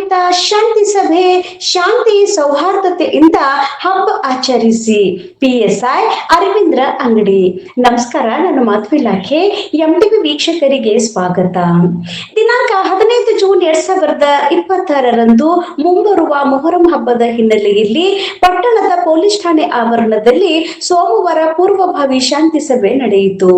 ಆಡಳಿತ ಶಾಂತಿ ಸಭೆ ಶಾಂತಿ ಸೌಹಾರ್ದತೆಯಿಂದ ಹಬ್ಬ ಆಚರಿಸಿ PSI ಅರವಿಂದ್ರ ಅಂಗಡಿ. ನಮಸ್ಕಾರ, ನನ್ನ ಮಾತು ಇಲಾಖೆ MTV ವೀಕ್ಷಕರಿಗೆ ಸ್ವಾಗತ. ದಿನಾಂಕ 15 ಜೂನ್ 2026ರಂದು ಮುಂಬರುವ ಮೊಹರಂ ಹಬ್ಬದ ಹಿನ್ನೆಲೆಯಲ್ಲಿ ಪಟ್ಟಣದ ಪೊಲೀಸ್ ಠಾಣೆ ಆವರಣದಲ್ಲಿ ಸೋಮವಾರ ಪೂರ್ವಭಾವಿ ಶಾಂತಿ ಸಭೆ ನಡೆಯಿತು.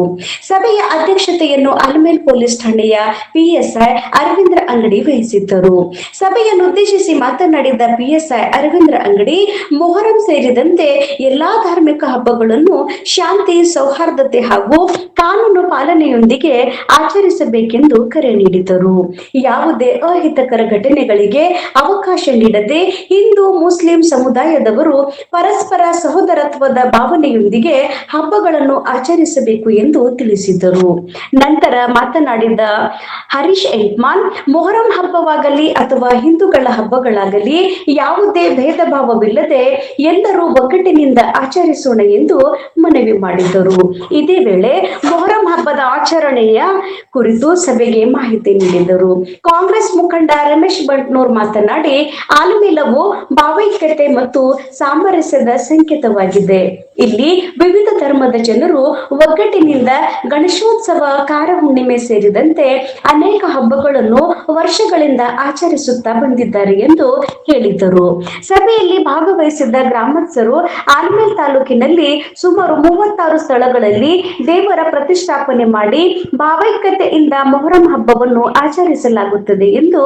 ಸಭೆಯ ಅಧ್ಯಕ್ಷತೆಯನ್ನು ಆಲಮೇಲ್ ಪೊಲೀಸ್ ಠಾಣೆಯ PSI ಅರವಿಂದ್ರ ಅಂಗಡಿ ವಹಿಸಿದ್ದರು. ಸಭೆಯನ್ನುದ್ದೇಶಿಸಿ ಮಾತನಾಡಿದ PSI ಅರವಿಂದ್ರ ಅಂಗಡಿ, ಮೊಹರಂ ಸೇರಿದಂತೆ ಎಲ್ಲಾ ಧಾರ್ಮಿಕ ಹಬ್ಬಗಳನ್ನು ಶಾಂತಿ, ಸೌಹಾರ್ದತೆ ಹಾಗೂ ಕಾನೂನು ಪಾಲನೆಯೊಂದಿಗೆ ಆಚರಿಸಬೇಕೆಂದು ಕರೆ ನೀಡಿದರು. ಯಾವುದೇ ಅಹಿತಕರ ಘಟನೆಗಳಿಗೆ ಅವಕಾಶ ನೀಡದೆ ಹಿಂದೂ ಮುಸ್ಲಿಂ ಸಮುದಾಯದವರು ಪರಸ್ಪರ ಸಹೋದರತ್ವದ ಭಾವನೆಯೊಂದಿಗೆ ಹಬ್ಬಗಳನ್ನು ಆಚರಿಸಬೇಕು ಎಂದು ತಿಳಿಸಿದರು. ನಂತರ ಮಾತನಾಡಿದ ಹರೀಶ್ ಎಂಟ್ಮಾನ್, ಮೊಹರಂ ಹಬ್ಬವಾಗಲಿ ಅಥವಾ ಹಿಂದೂಗಳ ಹಬ್ಬಗಳಾಗಲಿ ಯಾವುದೇ ಭೇದ ಭಾವವಿಲ್ಲದೆ ಎಲ್ಲರೂ ಒಗ್ಗಟ್ಟಿನಿಂದ ಆಚರಿಸೋಣ ಎಂದು ಮನವಿ ಮಾಡಿದರು. ಇದೇ ವೇಳೆ ಮೊಹರಂ ಹಬ್ಬದ ಆಚರಣೆಯ ಕುರಿತು ಸಭೆಗೆ ಮಾಹಿತಿ ನೀಡಿದರು. ಕಾಂಗ್ರೆಸ್ ಮುಖಂಡ ರಮೇಶ್ ಬಂಟ್ನೂರ್ ಮಾತನಾಡಿ, ಆಲಮೇಲವು ಭಾವೈಕ್ಯತೆ ಮತ್ತು ಸಾಮರಸ್ಯದ ಸಂಕೇತವಾಗಿದೆ. ಇಲ್ಲಿ ವಿವಿಧ ಧರ್ಮದ ಜನರು ಒಗ್ಗಟ್ಟಿನಿಂದ ಗಣೇಶೋತ್ಸವ, ಕಾರ ಹುಣ್ಣಿಮೆ ಸೇರಿದಂತೆ ಅನೇಕ ಹಬ್ಬಗಳನ್ನು ವರ್ಷಗಳಿಂದ ಆಚರಿಸುತ್ತಾ ಬಂದಿದ್ದಾರೆ ಎಂದು ಹೇಳಿದರು. ಸಭೆಯಲ್ಲಿ ಭಾಗವಹಿಸಿದ್ದ ಗ್ರಾಮಸ್ಥರು ಆಲಮೇಲ್ ತಾಲೂಕಿನಲ್ಲಿ ಸುಮಾರು 36 ಸ್ಥಳಗಳಲ್ಲಿ ದೇವರ ಪ್ರತಿಷ್ಠಾಪನೆ ಮಾಡಿ ಭಾವೈಕ್ಯತೆಯಿಂದ ಮೊಹರಂ ಹಬ್ಬವನ್ನು ಆಚರಿಸಲಾಗುತ್ತದೆ ಎಂದು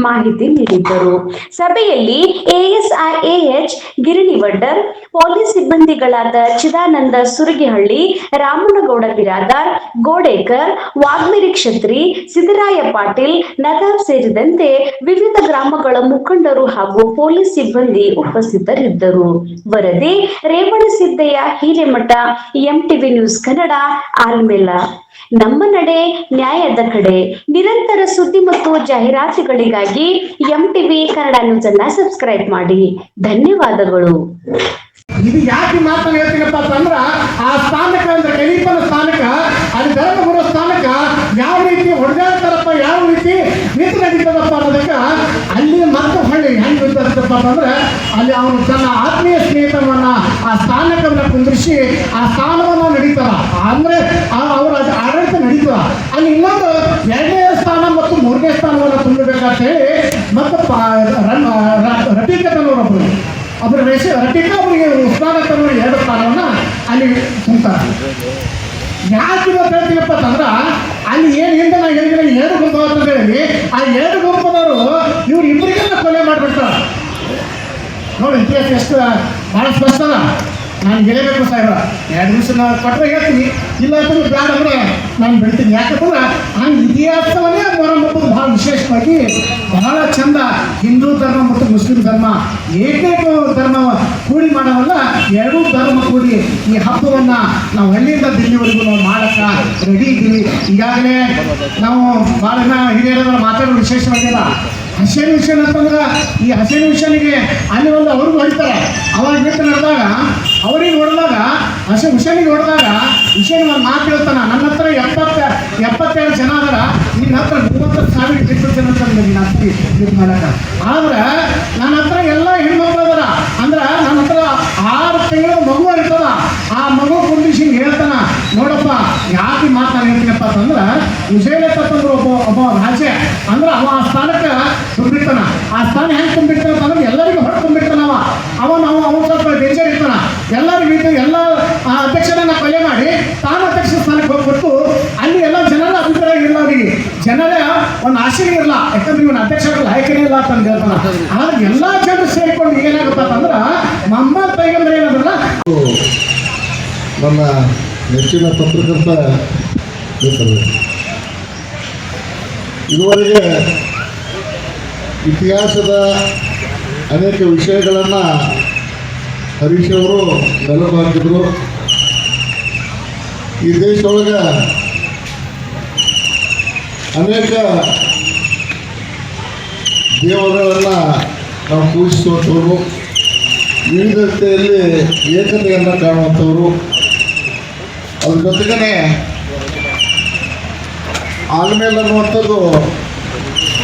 ಮಾಹಿತಿ ನೀಡಿದ್ದರು. ಸಭೆಯಲ್ಲಿ ASI AH ಗಿರಣಿವಡ್ಡರ್, ಪೊಲೀಸ್ ಸಿಬ್ಬಂದಿಗಳಾದ ಚಿದಾನಂದ ಸುರಗಿಹಳ್ಳಿ, ರಾಮನಗೌಡ ಬಿರಾದಾರ್, ಗೋಡೇಕರ್, ವಾಗ್ಮಿರಿ ಕ್ಷತ್ರಿ, ಸಿದ್ದರಾಯ ಪಾಟೀಲ್, ನದಾಬ್ ಸೇರಿದಂತೆ ವಿವಿಧ ಗ್ರಾಮಗಳ ಮುಖಂಡರು ಹಾಗೂ ಪೊಲೀಸ್ ಸಿಬ್ಬಂದಿ ಉಪಸ್ಥಿತರಿದ್ದರು. ವರದಿ ರೇವಣಸಿದ್ದಯ್ಯ, ಹಿರೇಮಠ, MTV ನ್ಯೂಸ್ ಕನ್ನಡ, ಆಲಮೇಲ. ನಮ್ಮ ನಡೆ ನ್ಯಾಯದ ಕಡೆ. ನಿರಂತರ ಸುದ್ದಿ ಮತ್ತು ಜಾಹೀರಾತುಗಳಿಗಾಗಿ MTV ಕನ್ನಡ ನ್ಯೂಸ್ ಅನ್ನ ಸಬ್ಸ್ಕ್ರೈಬ್ ಮಾಡಿ. ಧನ್ಯವಾದಗಳು. ಇದು ಯಾಕೆ ಮಾತನ್ನು ಹೇಳ್ತೀನಪ್ಪ ಅಂತಂದ್ರ, ಆ ಸ್ಥಾನಕ್ಕ ಅಂದ್ರೆ ಖಲೀಫನ ಸ್ಥಾನಕ್ಕ, ಅಲ್ಲಿ ಧರ್ಮಗುರು ಸ್ಥಾನಕ್ಕ ಯಾವ ರೀತಿ ಹೊಡೆದಾಡ್ತಾರಪ್ಪ, ಯಾವ ರೀತಿ ನಿಂತು ನಡೀತದಪ್ಪ ಅನ್ನೋದಕ್ಕ ಅಲ್ಲಿ ಮತ್ತೆ ಹೊಳ್ಳಿ ಹೆಂಗ್ ನಿಂತಪ್ಪ ಅಂತಂದ್ರೆ, ಅಲ್ಲಿ ಅವನು ತನ್ನ ಆತ್ಮೀಯ ಸ್ನೇಹಿತವನ್ನ ಆ ಸ್ಥಾನಕ್ಕನ್ನ ಕುಂದಿರಿಸಿ ಆ ಸ್ಥಾನವನ್ನ ನಡೀತಾರ, ಅಂದ್ರೆ ಅವರ ಆಡಳಿತ ನಡೀತದ. ಅಲ್ಲಿ ಇನ್ನೊಂದು 2ನೇ ಸ್ಥಾನ ಮತ್ತು 3ನೇ ಸ್ಥಾನವನ್ನ ತುಂಬಬೇಕಂತ ಹೇಳಿ ಮತ್ತೆ ರಫೀಕತನವರೊಬ್ಬರು ರಫೀಕ ಅವರಿಗೆ ಉಸ್ಮಾನತನವರು 2 ಸ್ಥಾನವನ್ನ ಅಲ್ಲಿ ತುಂಬ್ತಾರೆ. ಯಾಕೆ ಹೇಳ್ತೀನಪ್ಪ ಅಂತಂದ್ರ, ಅಲ್ಲಿ ಏನು ಹಿಂದೆ ನಾ ಹೇಳಿದ್ರೆ 2 ಗುಂಪು ಅಂತ ಹೇಳಿ ಆ 2 ಗುಂಪದವರು ಇವ್ರು ಇಬ್ಬರಿಗೆಲ್ಲ ಕೊಲೆ ಮಾಡಿಬಿಡ್ತಾರ. ನೋಡಿ, ಇತಿಹಾಸ ಎಷ್ಟು ಭಾಳ ಸ್ಪಷ್ಟ ಅದ. ನಾನು ಹೇಳಬೇಕು ಸಾಹೇಬ್ರ, 2 ದಿವಸ ನಾನು ಕೊಟ್ಟರೆ ಹೇಳ್ತೀನಿ, ಇಲ್ಲ ಅಂತಂದ್ರೆ ಬೇಡ ಅಂದರೆ ನಾನು ಬಿಡ್ತೀನಿ. ಯಾಕಂದ್ರೆ ಆ ಇತಿಹಾಸವನ್ನೇ ಮೊಹರಂ ಹಬ್ಬದ ಭಾಳ ವಿಶೇಷವಾಗಿ ಬಹಳ ಚಂದ. ಹಿಂದೂ ಧರ್ಮ ಮತ್ತು ಮುಸ್ಲಿಂ ಧರ್ಮ ಏಕೈಕ ಧರ್ಮ ಕೂಡಿ ಮಾಡೋವಲ್ಲ, 2 ಧರ್ಮ ಕೂಡಿ ಈ ಹಬ್ಬವನ್ನು ನಾವು ಹಳ್ಳಿಯಿಂದ ದಿಲ್ಲಿವರೆಗೂ ನಾವು ಮಾಡೋಕ್ಕೆ ರೆಡಿ ಇದ್ದೀವಿ. ಈಗಾಗಲೇ ನಾವು ಭಾಳ ಹಿರಿಯರ ಮಾತಾಡೋ ವಿಶೇಷವಾಗಿಲ್ಲ. ಹಸೇನ್ ಹುಸೇನ್ ಅಂತಂದ್ರೆ, ಈ ಹಸೇನ್ ಹುಸೇನಿಗೆ ಅಲ್ಲಿ ಒಂದು ಅವ್ರಿಗೂ ಹೊಡಿತಾರೆ. ಅವಾಗ ಬಿಟ್ಟು ನಡೆದಾಗ ಅವ್ರಿಗೆ ಹೊಡೆದಾಗ, ಹುಸೇನಿಗೆ ಹೊಡೆದಾಗ ಹುಸೇನ್ ಒಂದು ಮಾತು ಹೇಳ್ತಾನೆ, ನನ್ನ ಹತ್ರ 72 ಜನ ಅದರ, ನಿನ್ನ ಹತ್ರ 30,000 ಜನ ಅಂತಂದ್ರೆ ನೀನು ಅತ್ತಿ ಇದು ಮಾಡಕ. ಆದ್ರೆ ನನ್ನ ಹತ್ರ ಎಲ್ಲ ಹೆಣ್ಮಕ್ಳು ಅದರ, ಅಂದ್ರೆ ನನ್ನ ಹತ್ರ 6 ತಿಂಗಳ ಮಗು ಇರ್ತದ. ಆ ಮಗು ಕುಂದಿಸಿ ಹೇಳ್ತಾನ, ನೋಡಪ್ಪ ಯಾಕೆ ಮಾತನ್ನು ಹೇಳ್ತೀನಪ್ಪ ಅಂತಂದ್ರೆ, ಹುಸೇನ್ ತಪ್ಪಂದ್ರೆ ಒಬ್ಬ ರಾಜ ಅಂದ್ರೆ ಅವ ಆ ಸ್ಥಾನಕ್ಕೆ ತುಂಬಿರ್ತಾನ. ಆ ಸ್ಥಾನ ಹೆಂಗೆ ತುಂಬಿರ್ತಾನ ಅಂತಂದ್ರೆ ಎಲ್ಲರಿಗೂ ಹೊರಟು ತುಂಬಿರ್ತಾನ. ಅವನು ಸ್ವಲ್ಪ ಡೇಂಜರ್ ಇರ್ತಾನ. ಎಲ್ಲ ಅಧ್ಯಕ್ಷರನ್ನ ಕೊಲೆ ಮಾಡಿ ತಾನು ಅಧ್ಯಕ್ಷ ಸ್ಥಾನಕ್ಕೆ ಹೋಗ್ಬಿಟ್ಟು ಅಲ್ಲಿ ಎಲ್ಲ ಜನರ ಅಭಿಪ್ರಾಯ ಇಲ್ಲ, ಅವರಿಗೆ ಜನರ ಒಂದು ಆಶಯ ಇರಲ್ಲ. ಯಾಕಂದ್ರೆ ಇವನು ಅಧ್ಯಕ್ಷರ ಲಾಯಕನೇ ಇಲ್ಲ ಅಂತ ಹೇಳ್ತಾನ. ಆದ್ರೆ ಎಲ್ಲ ಜನರು ಸೇರಿಕೊಂಡು ಏನಾಗುತ್ತ ಅಂತಂದ್ರೆ, ಮೊಹಮ್ಮದ್ ಪೈಗಂಬರ್ ಏನಂದ್ರಲ್ಲ, ನನ್ನ ನೆಚ್ಚಿನ ಪತ್ರಕರ್ತ ಇದುವರೆಗೆ ಇತಿಹಾಸದ ಅನೇಕ ವಿಷಯಗಳನ್ನು ಹರೀಶ್ ಅವರು ನೆಲವು ಹಾಕಿದ್ರು. ಈ ದೇಶದೊಳಗೆ ಅನೇಕ ದೇವರುಗಳನ್ನು ನಾವು ಪೂಜಿಸುವಂಥವರು, ವಿವಿಧತೆಯಲ್ಲಿ ಏಕತೆಯನ್ನು ಕಾಣುವಂಥವರು. ಅದ್ರ ಜೊತೆಗೇ ಆಲಮೇಲ್ ಅನ್ನುವಂಥದ್ದು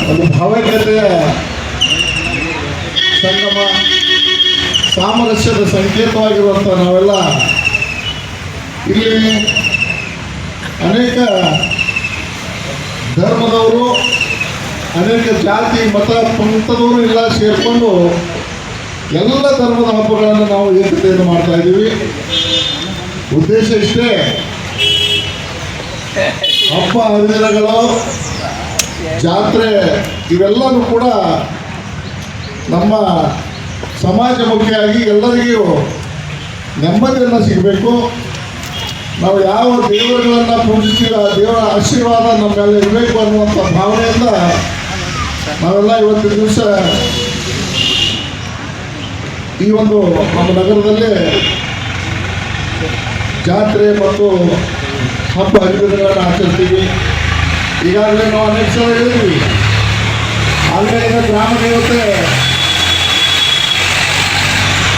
ಒಂದು ಭಾವೈಕ್ಯತೆಯ ಸಂಗಮ, ಸಾಮರಸ್ಯದ ಸಂಕೇತವಾಗಿರುವಂಥ ನಾವೆಲ್ಲ ಇಲ್ಲಿ ಅನೇಕ ಧರ್ಮದವರು, ಅನೇಕ ಜಾತಿ ಮತ ಪಂಥದವರು ಎಲ್ಲ ಸೇರಿಕೊಂಡು ಎಲ್ಲ ಧರ್ಮದ ಹಬ್ಬಗಳನ್ನು ನಾವು ಏಕತೆಯನ್ನು ಮಾಡ್ತಾ ಇದ್ದೀವಿ. ಉದ್ದೇಶ ಇಷ್ಟೇ, ಹಬ್ಬ ಹರಿದಿನಗಳು, ಜಾತ್ರೆ ಇವೆಲ್ಲವೂ ಕೂಡ ನಮ್ಮ ಸಮಾಜಮುಖಿಯಾಗಿ ಎಲ್ಲರಿಗೂ ನೆಮ್ಮದಿಯನ್ನು ಸಿಗಬೇಕು. ನಾವು ಯಾವ ದೇವರುಗಳನ್ನು ಪೂಜಿಸ್ತೀವಿ ಆ ದೇವರ ಆಶೀರ್ವಾದ ನಮ್ಮ ಮೇಲೆ ಇರಬೇಕು ಅನ್ನುವಂಥ ಭಾವನೆಯಿಂದ ನಾವೆಲ್ಲ ಇವತ್ತಿನ ದಿವಸ ಈ ಒಂದು ನಮ್ಮ ನಗರದಲ್ಲಿ ಜಾತ್ರೆ ಮತ್ತು ಹಬ್ಬ ಹರಿದಿನಗಳನ್ನು ಆಚರಿಸ್ತೀವಿ. ಈಗಾಗಲೇ ನಾವು ಅನೇಕ ಸಲ ಹೇಳಿದ್ವಿ, ಆಲ್ಮೇಲಿನ ಗ್ರಾಮ ದೇವತೆ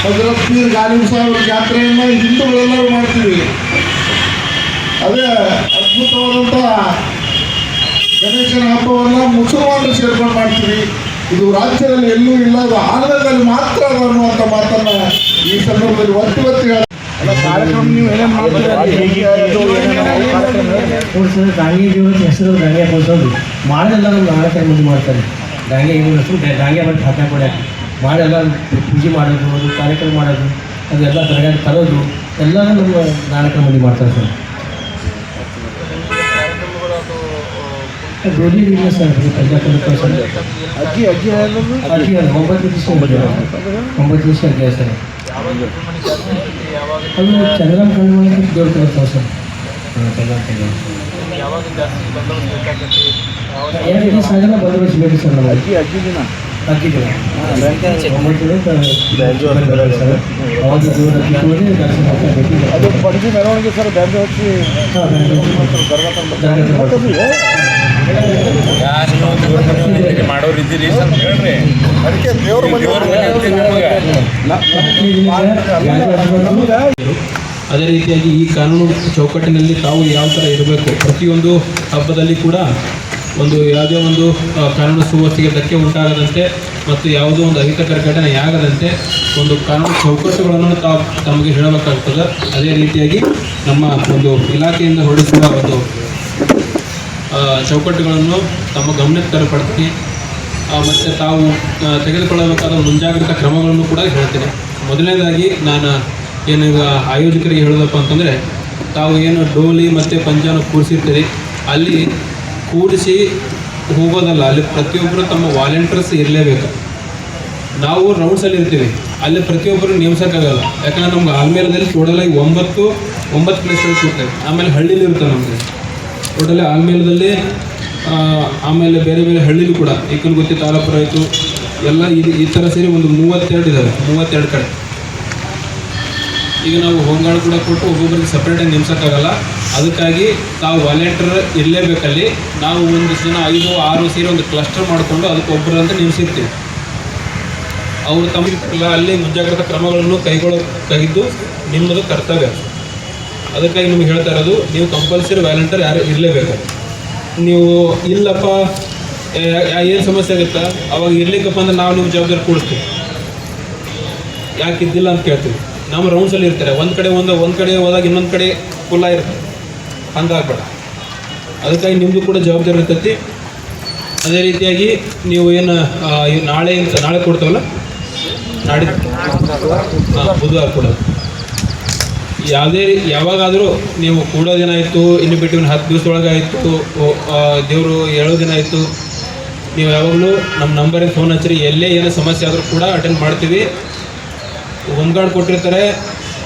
ಹಜರತ್ ಪೀರ್ ಗಾಲಿಬ್ ಸಾಹೇಬರ ಜಾತ್ರೆಯನ್ನು ಹಿಂದೂಗಳೆಲ್ಲರೂ ಮಾಡ್ತೀವಿ. ಅದೇ ಅದ್ಭುತವಾದಂಥ ಗಣೇಶನ ಹಬ್ಬವನ್ನು ಮುಸಲ್ಮಾನರು ಸೇರ್ಕೊಂಡು ಮಾಡ್ತೀವಿ. ಇದು ರಾಜ್ಯದಲ್ಲಿ ಎಲ್ಲೂ ಇಲ್ಲ, ಅದು ಆಂಧ್ರದಲ್ಲಿ ಮಾತ್ರ ಅದು ಅನ್ನುವಂಥ ಮಾತನ್ನು ಈ ಸಂದರ್ಭದಲ್ಲಿ ಒತ್ತಿ ದಾಂಗೆ ದೇವರ ಹೆಸರು ದಾಂಗೆ ಕೊಡ್ಸೋದು ಮಾಡೆಲ್ಲ ನಮ್ಗೆ ನಾಲ್ಕು ಮಂದಿ ಮಾಡ್ತಾರೆ. ದಾಂಗೆ ಇವ್ರ ಹೆಸರು ದಾಂಗೆ ಬಟ್ ಹಾಕೊಂಡೆ ಮಾಡೆಲ್ಲ ಪೂಜೆ ಮಾಡೋದು, ಅದು ಕಾರ್ಯಕ್ರಮ ಮಾಡೋದು, ಅದೆಲ್ಲ ದರ್ಗಾಗ ತರೋದು ಎಲ್ಲರೂ ನಮ್ಮ ನಾಲ್ಕು ಮಂದಿ ಮಾಡ್ತಾರೆ ಸರ್. ಡೋಲಿ ಇಲ್ಲ ಸರ್, ಕಲ್ಯಾಣ ಸರ್ ಅಜ್ಜಿ ಅಲ್ಲ 9 ದಿವಸ 9 ದಿವಸ ಅಜ್ಜಿ ಸರ್. ಅದು ಚಂದ್ರನ ಕಣ್ಣ ದೇವ್ರು ಕಲಿಸ್ತಾವೆ ಸರ್. ಎರಡು ಸಾಗರ ಬಂದೋಬಸ್ಬೇಕು ಸರ್. ನಾವು ಅಜ್ಜಿ ದಿನ ಅವಾಗ ದೇವರ ಕಿತ್ತೋದೆ ದರ್ಶನ ಅದು ಪಂಚಿ ಮೆರವಣಿಗೆ ಸರ್. ಬ್ಯಾಂಕ್ ಹಚ್ಚಿ ಮಾಡೋರಿದ್ದೀರಿ ಹೇಳ್ರಿ, ಅದಕ್ಕೆ ದೇವ್ರ ಅದೇ ರೀತಿಯಾಗಿ ಈ ಕಾನೂನು ಚೌಕಟ್ಟಿನಲ್ಲಿ ತಾವು ಯಾವ ಥರ ಇರಬೇಕು, ಪ್ರತಿಯೊಂದು ಹಬ್ಬದಲ್ಲಿ ಕೂಡ ಒಂದು ಯಾವುದೇ ಒಂದು ಕಾನೂನು ಸುವ್ಯವಸ್ಥೆಗೆ ಧಕ್ಕೆ ಉಂಟಾಗದಂತೆ ಮತ್ತು ಯಾವುದೋ ಒಂದು ಅಹಿತಕರ ಘಟನೆ ಆಗದಂತೆ ಒಂದು ಕಾನೂನು ಚೌಕಟ್ಟುಗಳನ್ನು ತಾವು ತಮಗೆ ಹೇಳಬೇಕಾಗ್ತದೆ. ಅದೇ ರೀತಿಯಾಗಿ ನಮ್ಮ ಒಂದು ಇಲಾಖೆಯಿಂದ ಹೊರಡಿಸುವ ಒಂದು ಚೌಕಟ್ಟುಗಳನ್ನು ತಮ್ಮ ಗಮನಕ್ಕೆ ತರಪಡ್ತೀನಿ. ಮತ್ತು ತಾವು ತೆಗೆದುಕೊಳ್ಳಬೇಕಾದ ಮುಂಜಾಗ್ರತಾ ಕ್ರಮಗಳನ್ನು ಕೂಡ ಹೇಳ್ತೀನಿ. ಮೊದಲನೇದಾಗಿ ನಾನು ಏನು ಆಯೋಜಕರಿಗೆ ಹೇಳೋದಪ್ಪ ಅಂತಂದರೆ, ತಾವು ಏನು ಡೋಲಿ ಮತ್ತು ಪಂಜಾನ ಕೂರಿಸಿರ್ತೀರಿ ಅಲ್ಲಿ ಕೂಡಿಸಿ ಹೋಗೋದಲ್ಲ, ಅಲ್ಲಿ ಪ್ರತಿಯೊಬ್ಬರು ತಮ್ಮ ವಾಲಂಟಿಯರ್ಸ್ ಇರಲೇಬೇಕು. ನಾವು ರೌಂಡ್ಸಲ್ಲಿ ಇರ್ತೀವಿ, ಅಲ್ಲಿ ಪ್ರತಿಯೊಬ್ಬರು ನೇಮಿಸೋಕ್ಕಾಗಲ್ಲ. ಯಾಕಂದರೆ ನಮ್ಗೆ ಆಲ್ಮೇಲದಲ್ಲಿ ಟೋಟಲಾಗಿ 9 ಪ್ಲೇಸ್ಗಳು ಇರ್ತವೆ. ಆಮೇಲೆ ಹಳ್ಳಿಲಿ ಇರ್ತವೆ ನಮಗೆ ಟೋಟಲಿ ಆಲ್ಮೇಲದಲ್ಲಿ. ಆಮೇಲೆ ಬೇರೆ ಬೇರೆ ಹಳ್ಳಿಲೂ ಕೂಡ ಏಕನಗುತ್ತಿ ತಾಲೂಕು ಆಯಿತು ಎಲ್ಲ ಈ ಥರ ಸೇರಿ ಒಂದು 32 ಇದ್ದಾವೆ, 32 ಕಡೆ. ಈಗ ನಾವು ಹೋಮ್ಗಾರ್ಡ್ ಕೂಡ ಕೊಟ್ಟು ಒಬ್ಬೊಬ್ಬರಿಗೆ ಸಪ್ರೇಟಾಗಿ ನೇಮಿಸೋಕ್ಕಾಗಲ್ಲ. ಅದಕ್ಕಾಗಿ ತಾವು ವಾಲಂಟಿಯರ್ ಇರಲೇಬೇಕಲ್ಲಿ. ನಾವು ಒಂದಿಷ್ಟು ಜನ 5-6 ಸೇರಿ ಒಂದು ಕ್ಲಸ್ಟರ್ ಮಾಡಿಕೊಂಡು ಅದಕ್ಕೆ ಒಬ್ಬರಂತ ನೇಮಿಸಿರ್ತೀವಿ. ಅವರು ತಮ್ಮ ಅಲ್ಲಿ ಮುಂಜಾಗ್ರತಾ ಕ್ರಮಗಳನ್ನು ಕೈಗೊಳ್ಳೋದು ನಿಮ್ಮದು ಕರ್ತವ್ಯ. ಅದಕ್ಕಾಗಿ ನಿಮ್ಗೆ ಹೇಳ್ತಾ ಇರೋದು, ನೀವು ಕಂಪಲ್ಸರಿ ವಾಲಂಟಿಯರ್ ಯಾರು ಇರಲೇಬೇಕು. ನೀವು ಇಲ್ಲಪ್ಪ ಏನು ಸಮಸ್ಯೆ ಆಗುತ್ತಾ ಅವಾಗ ಇರ್ಲಿಕ್ಕಪ್ಪ ಅಂದ್ರೆ ನಾವು ನೀವು ಜವಾಬ್ದಾರಿ ಕೊಡಿಸ್ತೀವಿ. ಯಾಕೆ ಇದ್ದಿಲ್ಲ ಅಂತ ಕೇಳ್ತೀವಿ. ನಮ್ಮ ರೌಂಡ್ಸಲ್ಲಿ ಇರ್ತಾರೆ, ಒಂದು ಕಡೆ ಹೋದಾಗ ಇನ್ನೊಂದು ಕಡೆ ಫುಲ್ಲ ಇರ್ತದೆ, ಹಂಗಾಗ್ಬೇಡ. ಅದಕ್ಕಾಗಿ ನಿಮ್ಮದು ಕೂಡ ಜವಾಬ್ದಾರಿ ಇರ್ತೈತಿ. ಅದೇ ರೀತಿಯಾಗಿ ನೀವು ಏನು ನಾಳೆ ಕೊಡ್ತಾವಲ್ಲ, ಬುಧವಾರ ಕೊಡೋದು. ಯಾವಾಗಾದರೂ ನೀವು ಕೂಡೋ ದಿನ ಆಯಿತು, ಇನ್ನು ಬಿಟ್ಟು 10 ದಿವಸದೊಳಗೆ ಆಯಿತು, ದೇವರು 7 ದಿನ ಆಯಿತು, ನೀವು ಯಾವಾಗಲೂ ನಮ್ಮ ನಂಬರಿಗೆ ಫೋನ್ ಹಚ್ಚಿರಿ. ಎಲ್ಲೇ ಏನೋ ಸಮಸ್ಯೆ ಆದರೂ ಕೂಡ ಅಟೆಂಡ್ ಮಾಡ್ತೀವಿ. ಹೋಮ್ಗಾರ್ಡ್ ಕೊಟ್ಟಿರ್ತಾರೆ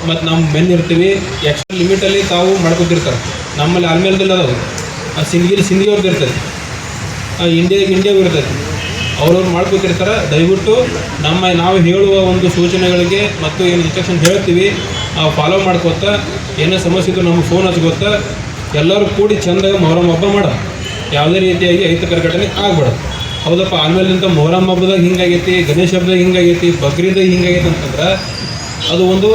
ಮತ್ತು ನಮ್ಮ ಮೆನ್ ಇರ್ತೀವಿ. ಎಕ್ಸ್ಟ್ರಾ ಲಿಮಿಟಲ್ಲಿ ತಾವು ಮಾಡ್ಕೊತಿರ್ತಾರೆ. ನಮ್ಮಲ್ಲಿ ಆಲ್ಮೇಲದಲ್ಲಿ ಅದಾವೆ, ಸಿಂಧಿಗೆ ಅವ್ರದ್ದು ಇರ್ತದೆ, ಇಂಡಿಯಾಗೂ ಇರ್ತೈತಿ. ಅವ್ರವ್ರು ಮಾಡ್ಕೊತಿರ್ತಾರೆ. ದಯವಿಟ್ಟು ನಾವು ಹೇಳುವ ಒಂದು ಸೂಚನೆಗಳಿಗೆ ಮತ್ತು ಏನು ಇನ್ಸ್ಟ್ರಕ್ಷನ್ ಹೇಳ್ತೀವಿ ಫಾಲೋ ಮಾಡ್ಕೊತ, ಏನೋ ಸಮಸ್ಯೆ ಇದ್ದು ನಮಗೆ ಫೋನ್ ಹಚ್ಕೊತ ಎಲ್ಲರೂ ಕೂಡಿ ಚೆಂದಾಗ ಮೊಹರಂ ಹಬ್ಬ ಮಾಡೋದು. ಯಾವುದೇ ರೀತಿಯಾಗಿ ಅಹಿತಕರ ಘಟನೆ ಆಗ್ಬೇಡ. ಹೌದಪ್ಪ, ಆಮೇಲಿಂದ ಮೊಹರಂ ಹಬ್ಬದಾಗ ಹಿಂಗಾಗೈತಿ, ಗಣೇಶ ಹಬ್ಬದಾಗ ಹಿಂಗಾಗೈತಿ, ಬಕ್ರೀದಾಗ ಹಿಂಗಾಗೈತಿ ಅಂತಂದ್ರೆ ಅದು ಒಂದು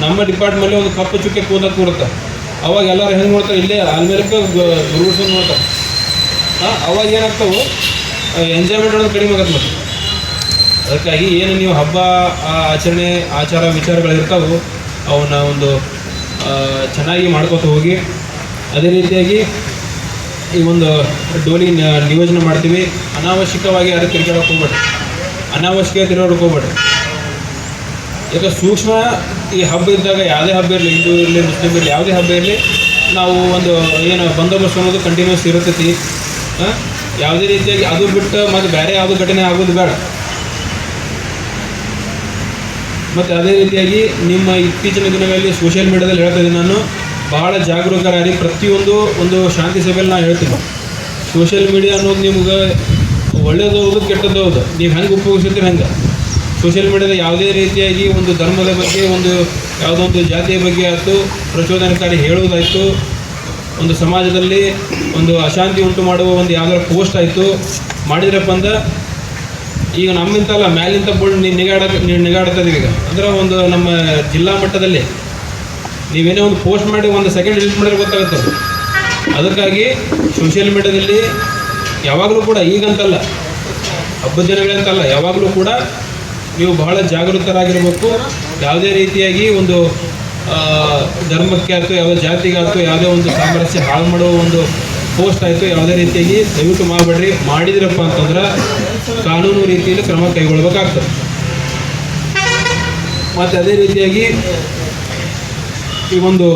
ನಮ್ಮ ಡಿಪಾರ್ಟ್ಮೆಂಟಲ್ಲಿ ಒಂದು ಕಪ್ಪು ಚುಕ್ಕೆ ಕೂದಕ್ಕೆ ಕೂಡುತ್ತೆ. ಅವಾಗ ಎಲ್ಲರೂ ಹೆಂಗೆ ನೋಡ್ತಾರೆ, ಇಲ್ಲೇ ಆಲ್ಮೇಲಕ್ಕೆ ಗುರುಸನ್ನು ನೋಡ್ತಾರೆ. ಅವಾಗ ಏನಾಗ್ತಾವೆ, ಎಂಜಾಯ್ಮೆಂಟ್ ಅನ್ನೋದು ಕಡಿಮೆ ಆಗತ್ತೆ. ಮತ್ತು ಅದಕ್ಕಾಗಿ ಏನು ನೀವು ಹಬ್ಬ ಆಚರಣೆ ಆಚಾರ ವಿಚಾರಗಳಿರ್ತಾವೆ ಅವನ್ನ ಒಂದು ಚೆನ್ನಾಗಿ ಮಾಡ್ಕೊತ ಹೋಗಿ. ಅದೇ ರೀತಿಯಾಗಿ ಈ ಒಂದು ಡೋಲಿ ನಿಯೋಜನೆ ಮಾಡ್ತೀವಿ. ಅನಾವಶ್ಯಕವಾಗಿ ಯಾರು ತಿರ್ಗಾಡಕ್ಕೆ ಹೋಗ್ಬೇಡ್ರಿ, ಅನಾವಶ್ಯಕ ತಿರುಗಾಡಕ್ಕೆ ಹೋಗ್ಬೇಡ್ರಿ. ಯಾಕೆ ಸೂಕ್ಷ್ಮ ಈ ಹಬ್ಬ ಇದ್ದಾಗ ಯಾವುದೇ ಹಬ್ಬ ಇರಲಿ, ಹಿಂದೂ ಇರಲಿ ಮುಸ್ಲಿಮ್ ಇರಲಿ, ಯಾವುದೇ ಹಬ್ಬ ಇರಲಿ, ನಾವು ಒಂದು ಏನು ಬಂದೋಬಸ್ತ್ ಅನ್ನೋದು ಕಂಟಿನ್ಯೂಸ್ ಇರುತ್ತೈತಿ. ಯಾವುದೇ ರೀತಿಯಾಗಿ ಅದು ಬಿಟ್ಟು ಮತ್ತು ಬೇರೆ ಯಾವುದೋ ಘಟನೆ ಆಗೋದು ಬೇಡ. ಮತ್ತು ಅದೇ ರೀತಿಯಾಗಿ ನಿಮ್ಮ ಇತ್ತೀಚಿನ ದಿನಗಳಲ್ಲಿ ಸೋಷಿಯಲ್ ಮೀಡಿಯಾದಲ್ಲಿ ಹೇಳ್ತಾ ಇದ್ದೀನಿ, ನಾನು ಭಾಳ ಜಾಗರೂಕರಾಗಿ ಪ್ರತಿಯೊಂದು ಒಂದು ಶಾಂತಿ ಸಭೆಯಲ್ಲಿ ನಾನು ಹೇಳ್ತೀನಿ, ಸೋಷಿಯಲ್ ಮೀಡಿಯಾ ಅನ್ನೋದು ನಿಮ್ಗೆ ಒಳ್ಳೇದು ಹೌದು ಕೆಟ್ಟದ್ದು ಹೌದು, ನೀವು ಹೆಂಗೆ ಉಪಯೋಗಿಸ್ತೀರಿ ಹಂಗೆ. ಸೋಷಿಯಲ್ ಮೀಡಿಯಾದ ಯಾವುದೇ ರೀತಿಯಾಗಿ ಒಂದು ಧರ್ಮದ ಬಗ್ಗೆ, ಒಂದು ಯಾವುದೋ ಒಂದು ಜಾತಿಯ ಬಗ್ಗೆ ಆಯಿತು ಪ್ರಚೋದನಕಾರಿ ಹೇಳುವುದಾಯಿತು, ಒಂದು ಸಮಾಜದಲ್ಲಿ ಒಂದು ಅಶಾಂತಿ ಉಂಟು ಮಾಡುವ ಒಂದು ಯಾವ್ದಾದ್ರು ಪೋಸ್ಟ್ ಆಯಿತು ಮಾಡಿದ್ರಪ್ಪ ಅಂದ್ರೆ ಈಗ ನಮ್ಮಿಂತಲ್ಲ ಮ್ಯಾಲಿಂತ ಬೋರ್ಡ್ ನಿಗಾಡ್ತಾ ಇದೀವಿ. ಈಗ ಅಂದ್ರೆ ಒಂದು ನಮ್ಮ ಜಿಲ್ಲಾ ಮಟ್ಟದಲ್ಲಿ ನೀವೇನೇ ಒಂದು ಪೋಸ್ಟ್ ಮಾಡಿ ಒಂದು ಸೆಕೆಂಡ್ ಡಿಲೀಟ್ ಮಾಡಿದ್ರೆ ಗೊತ್ತಾಗುತ್ತೆ. ಅದಕ್ಕಾಗಿ ಸೋಷಿಯಲ್ ಮೀಡಿಯಾದಲ್ಲಿ ಯಾವಾಗಲೂ ಕೂಡ, ಈಗಂತಲ್ಲ ಹಬ್ಬದ ದಿನಗಳಂತಲ್ಲ, ಯಾವಾಗಲೂ ಕೂಡ ನೀವು ಬಹಳ ಜಾಗೃತರಾಗಿರಬೇಕು. ಯಾವುದೇ ರೀತಿಯಾಗಿ ಒಂದು ಧರ್ಮಕ್ಕೆ ಆಯಿತು, ಯಾವುದೇ ಜಾತಿಗೆ ಆಯಿತು, ಯಾವುದೇ ಒಂದು ಸಾಮರಸ್ಯ ಹಾಳು ಮಾಡುವ ಒಂದು ಪೋಸ್ಟ್ ಆಯಿತು ಯಾವುದೇ ರೀತಿಯಾಗಿ ದಯವಿಟ್ಟು ಮಾಡಬೇಡ್ರಿ. ಮಾಡಿದ್ರಪ್ಪ ಅಂತಂದ್ರೆ ಕಾನೂನು ರೀತಿಯಲ್ಲಿ ಕ್ರಮ ಕೈಗೊಳ್ಬೇಕಾಗ್ತದೆ. ಮತ್ತು ಅದೇ ರೀತಿಯಾಗಿ ಈ ಒಂದು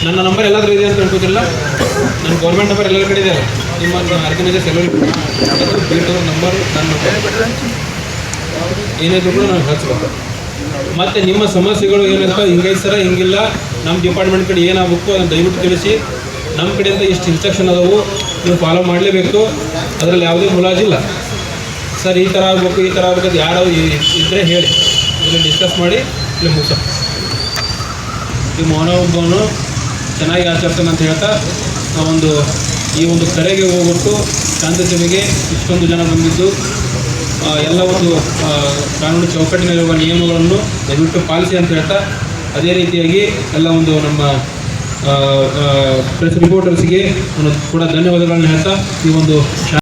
ನನ್ನ ನಂಬರ್ ಎಲ್ಲಾದರೂ ಇದೆ ಅಂತ ಅನ್ಕೋತಿಲ್ಲ, ನನ್ನ ಗೌರ್ಮೆಂಟ್ ನಂಬರ್ ಎಲ್ಲರ ಕಡೆ ಇದೆ. ನಿಮ್ಮ ಆರ್ಗನೈಸರ್ಸ್ ಎಲ್ಲರಿಗೂ ಬೇಟವ್ರ ನಂಬರು ನನ್ನ ಏನಿದ್ರು ಕೂಡ ನಾನು ಹಚ್ಬೇಕು. ಮತ್ತು ನಿಮ್ಮ ಸಮಸ್ಯೆಗಳು ಏನಂತ ಹಿಂಗೈತೆ ಸರ ಹಿಂಗಿಲ್ಲ, ನಮ್ಮ ಡಿಪಾರ್ಟ್ಮೆಂಟ್ ಕಡೆ ಏನಾಗಬೇಕು ಅದನ್ನು ದಯವಿಟ್ಟು ತಿಳಿಸಿ. ನಮ್ಮ ಕಡೆಯಿಂದ ಇಷ್ಟು ಇನ್ಸ್ಟ್ರಕ್ಷನ್ ಅದಾವು, ನೀವು ಫಾಲೋ ಮಾಡಲೇಬೇಕು. ಅದರಲ್ಲಿ ಯಾವುದೇ ಮುಲಾಜಿಲ್ಲ. ಸರ್ ಈ ಥರ ಆಗಬೇಕು, ಈ ಥರ ಆಗಬೇಕು, ಯಾರು ಇದ್ದರೆ ಹೇಳಿ, ಇದನ್ನು ಡಿಸ್ಕಸ್ ಮಾಡಿ ಇಲ್ಲಿ ಮುಗಿಸ. ಈ ಮೌನವನ್ನು ಚೆನ್ನಾಗಿ ಆಚರಿಸ್ತಾನೆ ಅಂತ ಹೇಳ್ತಾ ನಾವೊಂದು ಈ ಒಂದು ಕರೆಗೆ ಹೋಗ್ಬಿಟ್ಟು ಶಾಂತಿ ಸಭೆಗೆ ಇಷ್ಟೊಂದು ಜನ ಬಂದಿದ್ದು ಎಲ್ಲ ಒಂದು ಕಾನೂನು ಚೌಕಟ್ಟಿನಲ್ಲಿರುವ ನಿಯಮಗಳನ್ನು ದಯವಿಟ್ಟು ಪಾಲಿಸಿ ಅಂತ ಹೇಳ್ತಾ, ಅದೇ ರೀತಿಯಾಗಿ ಎಲ್ಲ ಒಂದು ನಮ್ಮ ಪ್ರೆಸ್ ರಿಪೋರ್ಟರ್ಸ್ಗೆ ಕೂಡ ಧನ್ಯವಾದಗಳನ್ನು ಹೇಳ್ತಾ ಈ ಒಂದು